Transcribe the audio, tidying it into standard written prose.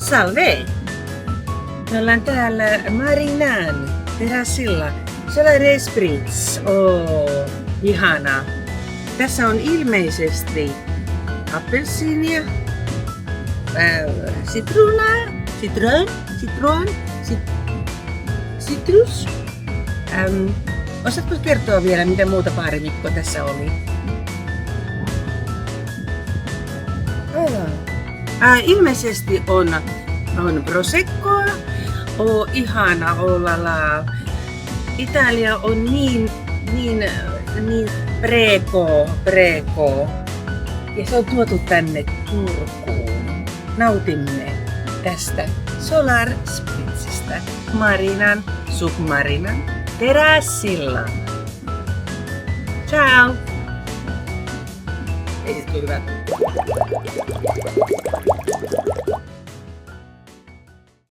Salve! Me ollaan täällä Marinan terassilla. Solar Spritz. Ihana. Tässä on ilmeisesti appelsiinia, citrus. Osaatko kertoa vielä, mitä muuta Paarimikko tässä oli? Ilmeisesti on proseccoa. Ihana olla. Italia on niin prego. Ja se on tuotu tänne Turkuun. Nautimme tästä Solar Spritzistä Marinan Submarinan terassilla. Ciao! Ei sit tuu hyvä.